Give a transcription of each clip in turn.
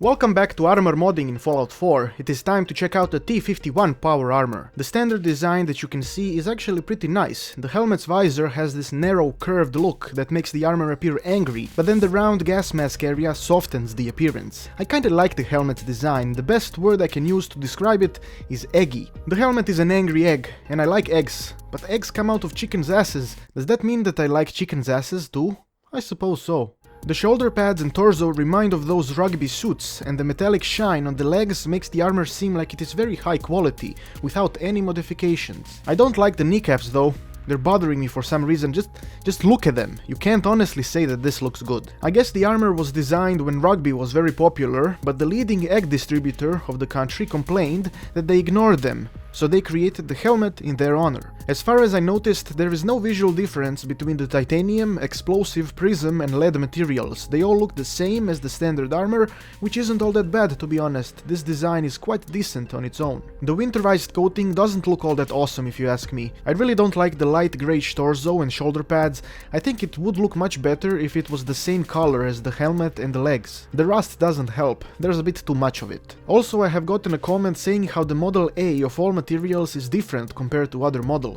Welcome back to armor modding in Fallout 4. It is time to check out the T-51 power armor. The standard design that you can see is actually pretty nice. The helmet's visor has this narrow curved look that makes the armor appear angry, but then the round gas mask area softens the appearance. I kinda like the helmet's design. The best word I can use to describe it is eggy. The helmet is an angry egg, and I like eggs. But eggs come out of chickens' asses. Does that mean that I like chickens' asses too? I suppose so. The shoulder pads and torso remind of those rugby suits, and the metallic shine on the legs makes the armor seem like it is very high quality, without any modifications. I don't like the kneecaps though. They're bothering me for some reason. Just look at them. You can't honestly say that this looks good. I guess the armor was designed when rugby was very popular, but the leading egg distributor of the country complained that they ignored them, so they created the helmet in their honor. As far as I noticed, there is no visual difference between the titanium, explosive, prism and lead materials. They all look the same as the standard armor, which isn't all that bad to be honest. This design is quite decent on its own. The winterized coating doesn't look all that awesome if you ask me. I really don't like the light greyish torso and shoulder pads. I think it would look much better if it was the same color as the helmet and the legs. The rust doesn't help, there's a bit too much of it. Also, I have gotten a comment saying how the Model A of all materials is different compared to other models.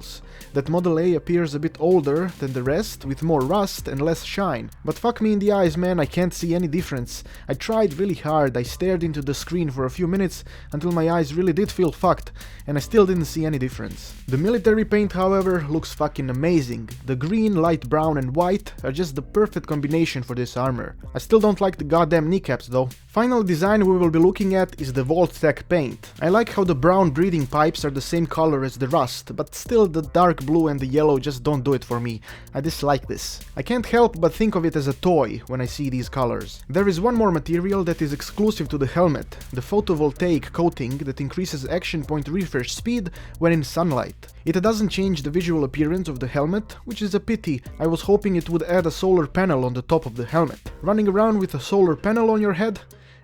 That Model A appears a bit older than the rest, with more rust and less shine. But fuck me in the eyes, man, I can't see any difference. I tried really hard, I stared into the screen for a few minutes until my eyes really did feel fucked, and I still didn't see any difference. The military paint, however, looks fucking amazing. The green, light brown and white are just the perfect combination for this armor. I still don't like the goddamn kneecaps though. Final design we will be looking at is the Vault-Tec paint. I like how the brown breathing pipes are the same color as the rust, but still the dark blue and the yellow just don't do it for me. I dislike this. I can't help but think of it as a toy when I see these colors. There is one more material that is exclusive to the helmet, the Photovoltaic Coating that increases action point refresh speed when in sunlight. It doesn't change the visual appearance of the helmet, which is a pity. I was hoping it would add a solar panel on the top of the helmet. Running around with a solar panel on your head?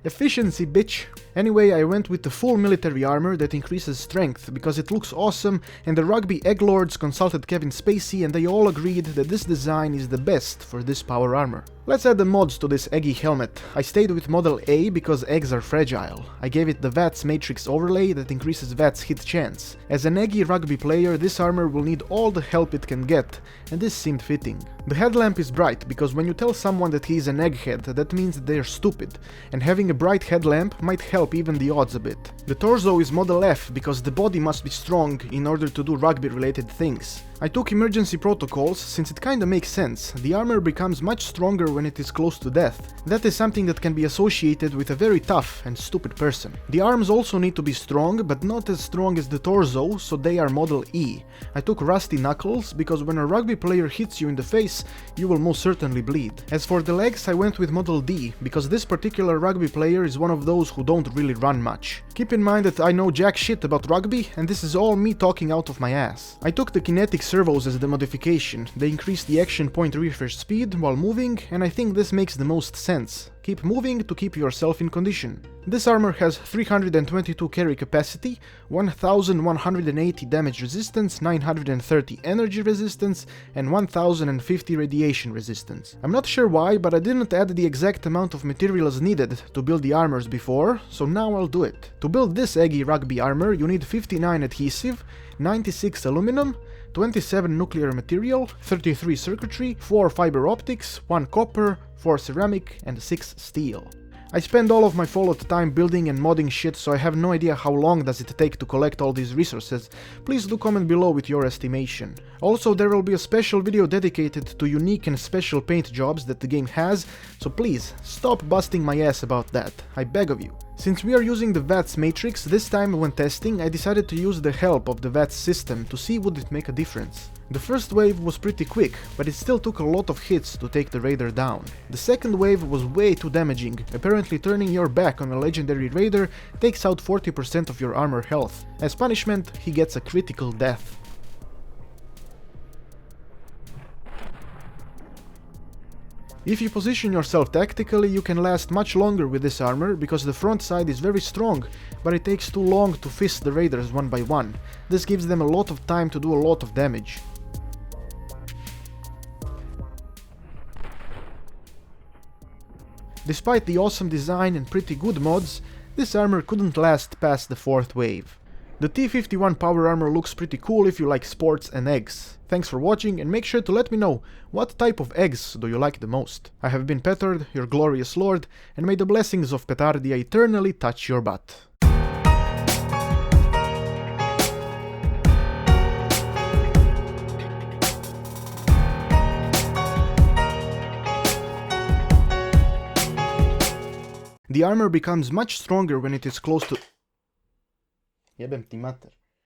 Efficiency, bitch! Anyway, I went with the full military armor that increases strength because it looks awesome, and the rugby egglords consulted Kevin Spacey and they all agreed that this design is the best for this power armor. Let's add the mods to this eggy helmet. I stayed with Model A because eggs are fragile. I gave it the VATS matrix overlay that increases VATS hit chance. As an eggy rugby player, this armor will need all the help it can get, and this seemed fitting. The headlamp is bright because when you tell someone that he is an egghead, that means that they are stupid, and having a bright headlamp might help even the odds a bit. The torso is Model F because the body must be strong in order to do rugby related things. I took emergency protocols since it kinda makes sense. The armor becomes much stronger when it is close to death. That is something that can be associated with a very tough and stupid person. The arms also need to be strong, but not as strong as the torso, so they are Model E. I took rusty knuckles because when a rugby player hits you in the face, you will most certainly bleed. As for the legs, I went with Model D because this particular rugby player is one of those who don't really run much. Keep in mind that I know jack shit about rugby, and this is all me talking out of my ass. I took the Kinetic Servos as the modification. They increase the action point refresh speed while moving, and I think this makes the most sense. Keep moving to keep yourself in condition. This armor has 322 carry capacity, 1180 damage resistance, 930 energy resistance, and 1050 radiation resistance. I'm not sure why, but I didn't add the exact amount of materials needed to build the armors before, so now I'll do it. To build this eggy rugby armor, you need 59 adhesive, 96 aluminum, 27 nuclear material, 33 circuitry, 4 fiber optics, 1 copper, 4 ceramic, and 6 steel. I spend all of my Fallout time building and modding shit, so I have no idea how long does it take to collect all these resources. Please do comment below with your estimation. Also, there will be a special video dedicated to unique and special paint jobs that the game has, so please, stop busting my ass about that, I beg of you. Since we are using the VATS matrix, this time when testing I decided to use the help of the VATS system to see would it make a difference. The first wave was pretty quick, but it still took a lot of hits to take the raider down. The second wave was way too damaging. Apparently turning your back on a legendary raider takes out 40% of your armor health. As punishment, he gets a critical death. If you position yourself tactically, you can last much longer with this armor because the front side is very strong, but it takes too long to fist the raiders one by one. This gives them a lot of time to do a lot of damage. Despite the awesome design and pretty good mods, this armor couldn't last past the 4th wave. The T-51 power armor looks pretty cool if you like sports and eggs. Thanks for watching, and make sure to let me know what type of eggs do you like the most. I have been Petard, your glorious lord, and may the blessings of Petardia eternally touch your butt. The armor becomes much stronger when it is close to... Jebem ti mater.